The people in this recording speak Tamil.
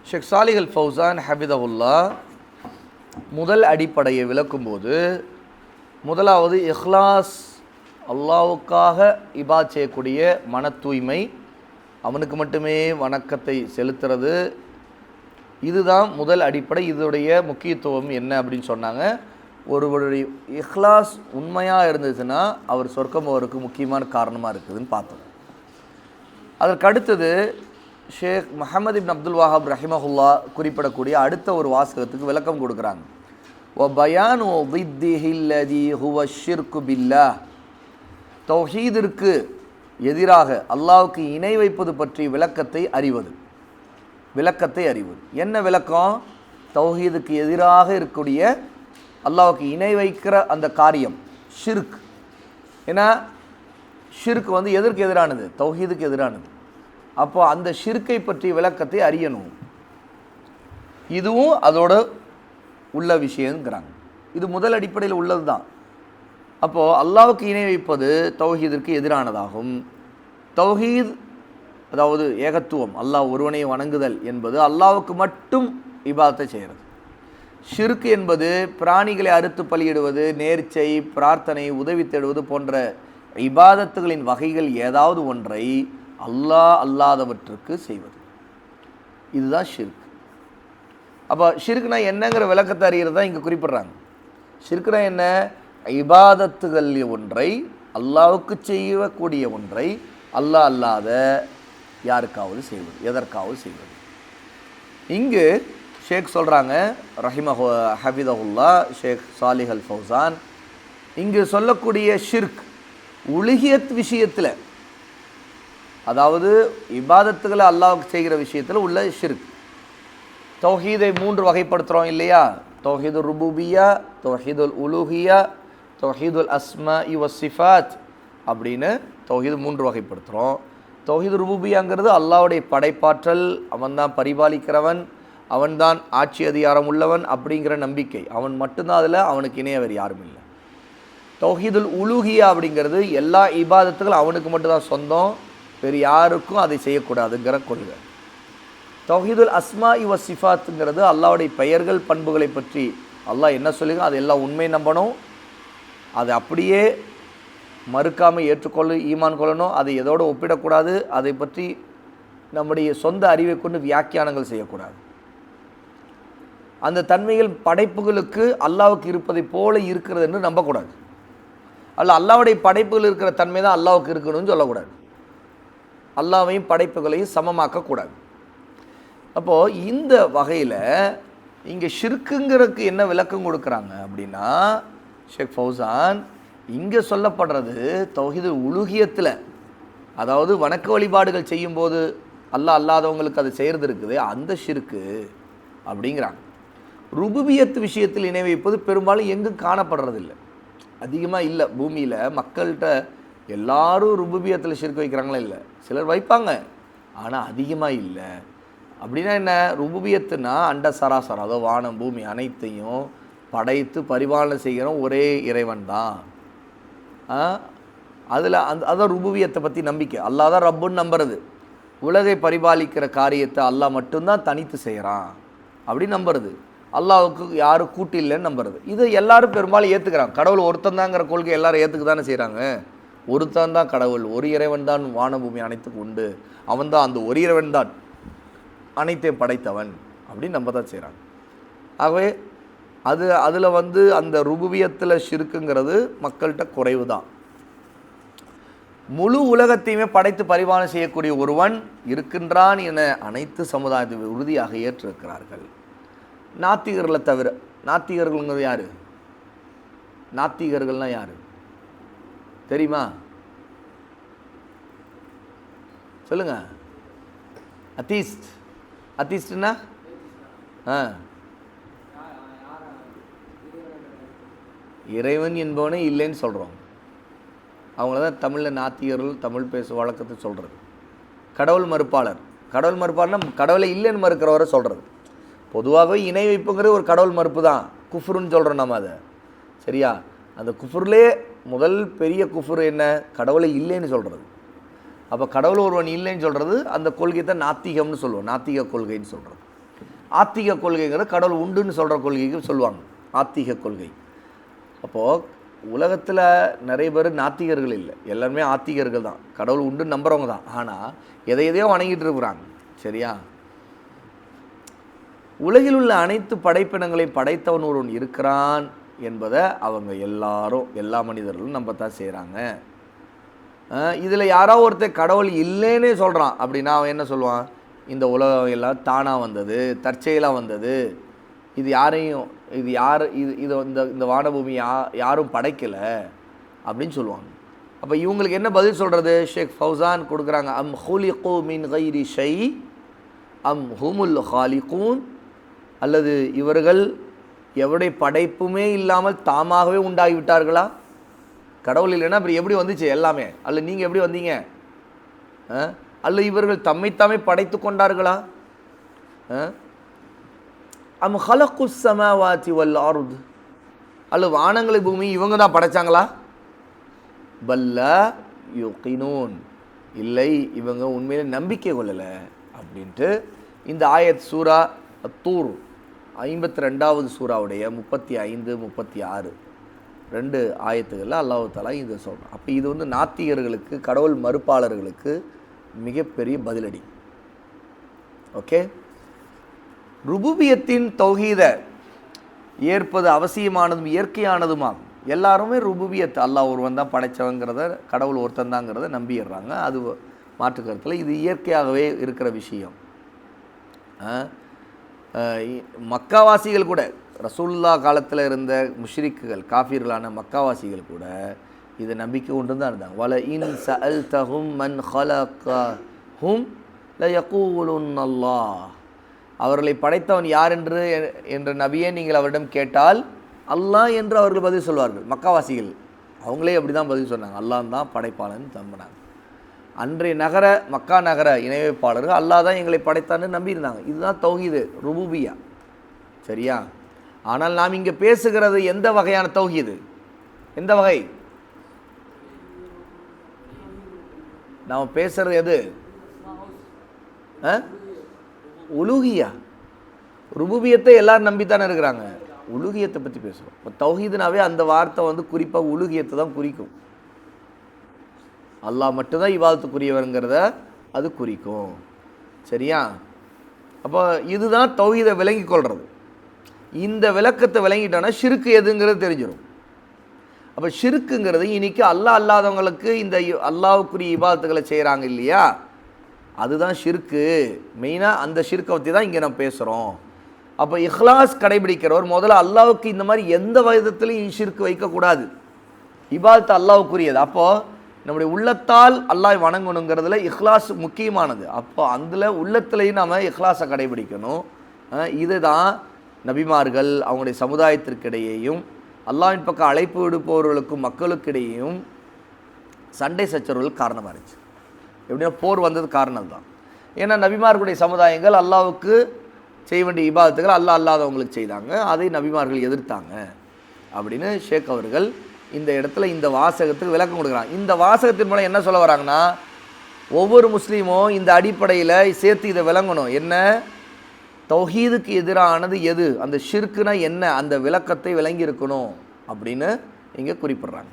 ஷேக் சாலிஹ் அல் ஃபௌசான் ஹபிதஹுல்லா முதல் அடிப்படையை விளக்கும்போது, முதலாவது இஹ்லாஸ், அல்லாஹ்வுக்காக இபாத் செய்யக்கூடிய மன தூய்மை, அவனுக்கு மட்டுமே வணக்கத்தை செலுத்துறது, இதுதான் முதல் அடிப்படை. இதோடைய முக்கியத்துவம் என்ன அப்படின்னு சொன்னாங்க. ஒருவருடைய இஹ்லாஸ் உண்மையாக இருந்துச்சுன்னா அவர் சொர்க்கம் அவருக்கு முக்கியமான காரணமாக இருக்குதுன்னு பார்த்தோம். அதற்கு அடுத்தது ஷேக் முஹம்மது இப்னு அப்துல் வஹாப் ரஹிமஹுல்லா குறிப்பிடக்கூடிய அடுத்த ஒரு வாசகத்துக்கு விளக்கம் கொடுக்குறாங்க. வ பயானு தித்திஹில்லதி ஹுவ ஷிர்கு பில்லாஹ், தௌஹீதிற்கு எதிராக அல்லாஹ்வுக்கு இணை வைப்பது பற்றி விளக்கத்தை அறிவது. என்ன விளக்கம்? தௌஹீதுக்கு எதிராக இருக்கக்கூடிய அல்லாஹ்வுக்கு இணை வைக்கிற அந்த காரியம் ஷிர்க். ஏன்னா ஷிர்க் எதற்கு எதிரானது? தௌஹீதுக்கு எதிரானது. அப்போ அந்த ஷிர்க்கை பற்றி விளக்கத்தை அறியணும். இதுவும் அதோட உள்ள விஷயங்கிறாங்க. இது முதல் அடிப்படையில் உள்ளது தான். அப்போது அல்லாஹ்வுக்கு இணை வைப்பது தௌஹீதிற்கு எதிரானதாகும். தௌஹீத் அதாவது ஏகத்துவம், அல்லாஹ் ஒருவனை வணங்குதல் என்பது அல்லாஹ்வுக்கு மட்டும் இபாதத்தை செய்கிறது. ஷிர்க் என்பது பிராணிகளை அறுத்து பலியிடுவது, நேர்ச்சை, பிரார்த்தனை, உதவி தேடுவது போன்ற இபாதத்துகளின் வகைகள் ஏதாவது ஒன்றை அல்லாஹ் அல்லாதவற்றுக்கு செய்வது, இதுதான் ஷிர்க். அப்போ ஷிர்க்னா என்னங்கிற விளக்கத்தை அறிகிறது தான் இங்கே குறிப்பிட்றாங்க. ஷிர்க்னா என்ன? இபாதத்துகள் ஒன்றை, அல்லாஹ்வுக்கு செய்யக்கூடிய ஒன்றை அல்லாஹ் அல்லாத யாருக்காவது செய்வது, எதற்காவது செய்வது. இங்கு ஷேக் சொல்கிறாங்க ஹபிதஹுல்லா, ஷேக் சாலிஹ் அல் ஃபௌசான், இங்கு சொல்லக்கூடிய ஷிர்க் உலுஹியத் விஷயத்தில், அதாவது இபாதத்துகளை அல்லாஹ்வுக்கு செய்கிற விஷயத்தில் உள்ள ஷிர்க். தௌஹீதை 3 வகைப்படுத்துகிறோம் இல்லையா? தௌஹீதுல் ருபூபிய்யா, தௌஹீதுல் உலூஹிய்யா, தௌஹீதுல் அஸ்மாஇ வஸ்ஸிஃபாத் அப்படின்னு தௌஹீது 3 வகைப்படுத்துகிறோம். தௌஹீது ருபூபிய்யாங்கிறது அல்லாஹ்வுடைய படைப்பாற்றல், அவன்தான் பரிபாலிக்கிறவன், அவன்தான் ஆட்சி அதிகாரம் உள்ளவன் அப்படிங்கிற நம்பிக்கை, அவன் மட்டும்தான், அதில் அவனுக்கு இணைய வேறு யாரும் இல்லை. தௌஹீதுல் உலூஹிய்யா அப்படிங்கிறது எல்லா இபாதத்துகளும் அவனுக்கு மட்டும்தான் சொந்தம், வேறு யாருக்கும் அதை செய்யக்கூடாதுங்கிற கொள்கை. தௌஹீதுல் அஸ்மாஇ வஸ்ஸிஃபாத்துங்கிறது அல்லாஹ்வுடைய பெயர்கள் பண்புகளை பற்றி அல்லாஹ் என்ன சொல்லுங்க அது எல்லாம் உண்மை நம்பணும், அதை அப்படியே மறுக்காமல் ஏற்றுக்கொள்ள ஈமான் கொள்ளணும், அதை எதோடு ஒப்பிடக்கூடாது, அதை பற்றி நம்முடைய சொந்த அறிவை கொண்டு வியாக்கியானங்கள் செய்யக்கூடாது. அந்த தன்மைகள் படைப்புகளுக்கு அல்லாஹ்வுக்கு இருப்பதை போல இருக்கிறது என்று நம்பக்கூடாது. அல்லாஹ்வுடைய படைப்புகள் இருக்கிற தன்மை தான் அல்லாஹ்வுக்கு இருக்கணும்னு சொல்லக்கூடாது. அல்லாஹ்வையும் படைப்புகளையும் சமமாக்கக்கூடாது. அப்போது இந்த வகையில் இங்கே ஷிர்க்குங்கிறதுக்கு என்ன விளக்கம் கொடுக்குறாங்க அப்படின்னா, ஷேக் ஃபௌசான் இங்கே சொல்லப்படுறது தௌஹீது உலுஹியத்தில், அதாவது வணக்க வழிபாடுகள் செய்யும்போது அல்லாஹ் அல்லாதவங்களுக்கு அது செய்கிறது இருக்குது, அந்த ஷிர்க்கு அப்படிங்கிறாங்க. ருபூபியத் விஷயத்தில் இணை வைப்பது பெரும்பாலும் எங்கும் காணப்படுறதில்லை, அதிகமாக இல்லை. பூமியில் மக்கள்கிட்ட எல்லாரும் ருபூபியத்தில் ஷிர்க் வைக்கிறாங்களா? இல்லை, சிலர் வைப்பாங்க, ஆனால் அதிகமாக இல்லை. அப்படின்னா என்ன? ருபூபியத்துனா அண்ட சராசரம், அதோ வானம் பூமி அனைத்தையும் படைத்து பரிபாலனை செய்கிறோம் ஒரே இறைவன் தான். அதில் அதான் ருபூபியத்தை பற்றி நம்பிக்கை. அல்லாஹ் தான் ரப்புன்னு நம்புறது, உலகை பரிபாலிக்கிற காரியத்தை அல்லாஹ் மட்டும்தான் தனித்து செய்கிறான் அப்படின்னு நம்புறது, அல்லாஹ்வுக்கு யாரும் கூட்டு இல்லைன்னு நம்புறது. இது எல்லாரும் பெரும்பாலும் ஏற்றுக்கிறாங்க. கடவுள் ஒருத்தன் தாங்கிற கொள்கை எல்லாரும் ஏற்றுக்கு தானே செய்கிறாங்க. ஒருத்தன் தான் கடவுள், ஒரு இறைவன் தான் வானபூமி அனைத்துக்கு உண்டு, அவன் தான் அந்த ஒரு இறைவன் தான் அனைத்தையும் படைத்தவன் அப்படின்னு நம்ப தான் செய்கிறாங்க. ஆகவே அதில் அந்த ருபூபியத்தில் ஷிர்க்குங்கிறது மக்கள்கிட்ட குறைவு தான். முழு உலகத்தையுமே படைத்து பரிபாலனை செய்யக்கூடிய ஒருவன் இருக்கின்றான் என அனைத்து சமுதாயத்தை உறுதியாக ஏற்றிருக்கிறார்கள். நாத்திகர்களை தவிர. நாத்திகர்கள்ங்கிறது யார்? நாத்திகர்கள்னால் யார் தெரியுமா? சொல்லுங்க. அத்தீஸ்ட்னா இறைவன் என்பவனே இல்லைன்னு சொல்கிறோம். அவங்கள தான் தமிழில் நாத்திகர்கள், தமிழ் பேச வழக்கத்தை சொல்கிறது. கடவுள் மறுப்பாளர். கடவுள் மறுப்பாளர்னா கடவுளை இல்லைன்னு மறுக்கிறவரை சொல்கிறது. பொதுவாகவே இணை வைப்புங்கிறது ஒரு கடவுள் மறுப்பு தான், குஃப்ருன்னு சொல்கிறோம் நம்ம அதை. சரியா? அந்த குஃப்ருலே முதல் பெரிய குஃப்ரு என்ன? கடவுளை இல்லைன்னு சொல்கிறது. அப்போ கடவுள் ஒருவன் இல்லைன்னு சொல்கிறது அந்த கொள்கையை தான் நாத்திகம்னு சொல்லுவோம், நாத்திக கொள்கைன்னு சொல்கிறது. ஆத்திக கொள்கைங்கிறது கடவுள் உண்டுன்னு சொல்கிற கொள்கைக்கு சொல்லுவாங்க, ஆத்திக கொள்கை. அப்போது உலகத்தில் நிறைய பேர் நாத்திகர்கள் இல்லை, எல்லாருமே ஆத்திகர்கள் தான், கடவுள் உண்டு நம்புறவங்க தான். ஆனால் எதையோ வணங்கிட்டு இருக்கிறாங்க. சரியா? உலகில் உள்ள அனைத்து படைப்பினங்களையும் படைத்தவன் ஒருவன் இருக்கிறான் என்பதை அவங்க எல்லாரும், எல்லா மனிதர்களும் நம்பத்தான் செய்கிறாங்க. இதில் யாரோ ஒருத்தர் கடவுள் இல்லைன்னே சொல்கிறான் அப்படின்னா அவன் என்ன சொல்லுவான்? இந்த உலகம் எல்லாம் தானாக வந்தது, தற்செயலாக வந்தது, இது யாரையும், இது யார், இது இந்த வானபூமி யாரும் படைக்கலை அப்படின்னு சொல்லுவாங்க. அப்போ இவங்களுக்கு என்ன பதில் சொல்கிறது? ஷேக் ஃபௌசான் கொடுக்குறாங்க, அம் ஹுலிகு மின் கைரி ஷை அம் ஹுமுல் ஹாலிகூன், அல்லது இவர்கள் எவருடைய படைப்புமே இல்லாமல் தாமாகவே உண்டாகிவிட்டார்களா? கடவுள் இல்லைன்னா அப்புறம் எப்படி வந்துச்சு எல்லாமே? அல்ல நீங்கள் எப்படி வந்தீங்க? அல்ல இவர்கள் தம்மைத்தாமே படைத்து கொண்டார்களா? அம் ஹலக்கு ஸமாவாதி வல் அர்த், அல்ல வானங்களை பூமி இவங்க தான் படைச்சாங்களா? பல்ல யுகினூன், இல்லை இவங்க உண்மையிலே நம்பிக்கை கொள்ளலை அப்படின்ட்டு இந்த ஆயத் சூரா அத்தூர் 52வது சூறாவுடைய 35, 36 2 ஆயத்துகளில் அல்லாஹ் தஆலா இதை சொல்கிறான். அப்போ இது வந்து நாத்திகர்களுக்கு, கடவுள் மறுப்பாளர்களுக்கு மிகப்பெரிய பதிலடி. ஓகே, ருபூபியத்தின் தௌஹீதை ஏற்பது அவசியமானதும் இயற்கையானதுமாகும். எல்லாருமே ருபூபியத், அல்லாஹ் ஒருவன் தான் படைத்தவங்கிறத, கடவுள் ஒருத்தன் தாங்கிறத நம்பிடுறாங்க. அது மாற்றுக்கருத்தில் இது இயற்கையாகவே இருக்கிற விஷயம். மக்காவாசிகள் கூட, ரசூலுல்லா காலத்தில் இருந்த முஷ்ரிக்குகள், காஃபிர்களான மக்காவாசிகள் கூட இதை நம்பிக்கை கொண்டு தான் இருந்தாங்க. வல இன் சஅல்தஹும் மன் ஹலகஹும் லயகூலுன்னல்லாஹ், அவர்களை படைத்தவன் யார் என்ற நபியே நீங்கள் அவரிடம் கேட்டால் அல்லாஹ் என்று அவர்கள் பதில் சொல்வார்கள். மக்காவாசிகள் அவங்களே அப்படி தான் பதில் சொன்னாங்க, அல்லாஹ் தான் படைப்பாளன் நம்பினாங்க. அன்றைய மக்கா நகர இணைவைப்பாளர்கள் அல்லாஹ் தான் எங்களை படைத்தான்னு நம்பியிருந்தாங்க. இதுதான் தௌஹீது ருபூபியா. சரியா? ஆனால் நாம் இங்கே பேசுகிறது எந்த வகையான தௌஹீது? எந்த வகை? நாம் பேசுகிறது எது? உலூஹியா. ருபூபியத்தை எல்லாரும் நம்பித்தானே இருக்கிறாங்க, உலூஹியத்தை பற்றி பேசுகிறோம். இப்போ தௌஹீதுனாவே அந்த வார்த்தை வந்து குறிப்பாக உலூஹியத்தை தான் குறிக்கும். அல்லாஹ் மட்டும்தான் இபாதத்துக்குரியவருங்கிறத அது குறிக்கும். சரியா? அப்போ இதுதான் தௌஹீதை விளங்கி கொள்வது. இந்த விளக்கத்தை விளங்கிட்டோன்னா ஷிர்க்கு எதுங்கிறது தெரிஞ்சிடும். அப்போ ஷிர்க்குங்கிறது இன்றைக்கி அல்லாஹ் அல்லாதவங்களுக்கு இந்த அல்லாஹ்வுக்குரிய இபாதத்துகளை செய்கிறாங்க இல்லையா, அதுதான் ஷிர்க்கு. மெயினாக அந்த ஷிர்க்கை பற்றி தான் இங்கே நம்ம பேசுகிறோம். அப்போ இஹ்லாஸ் கடைபிடிக்கிறவர் முதல்ல அல்லாஹ்வுக்கு இந்த மாதிரி எந்த விதத்துலையும் ஷிர்க்கு வைக்கக்கூடாது. இபாதத்து அல்லாஹ்வுக்குரியது. அப்போது நம்முடைய உள்ளத்தால் அல்லாஹ் வணங்கணுங்கிறதுல இஹ்லாஸ் முக்கியமானது. அப்போ அதில் உள்ளத்துலேயும் நாம் இஹ்லாஸை கடைபிடிக்கணும். இதுதான் நபிமார்கள் அவங்களுடைய சமுதாயத்திற்கிடையேயும் அல்லாஹ்வின் பக்கம் அழைப்பு விடுப்பவர்களுக்கும் மக்களுக்கிடையேயும் சண்டை சச்சரவுகள் காரணமாக இருந்துச்சு. எப்படின்னா போர் வந்தது காரணம் தான். ஏன்னா நபிமார்களுடைய சமுதாயங்கள் அல்லாஹ்வுக்கு செய்ய வேண்டிய இபாதத்துகள் அல்லாஹ் அல்லாதவங்களுக்கு செய்தாங்க, அதை நபிமார்கள் எதிர்த்தாங்க அப்படின்னு ஷேக் அவர்கள் இந்த இடத்துல இந்த வாசகத்துக்கு விளக்கம் கொடுக்குறாங்க. இந்த வாசகத்தின் மூலம் என்ன சொல்ல வராங்கன்னா, ஒவ்வொரு முஸ்லீமும் இந்த அடிப்படையில் சேர்த்து இதை விளங்கணும். என்ன? தௌஹீதுக்கு எதிரானது எது, அந்த ஷிர்க்குனா என்ன, அந்த விளக்கத்தை விளங்கி இருக்கணும் அப்படின்னு இங்கே குறிப்பிட்றாங்க.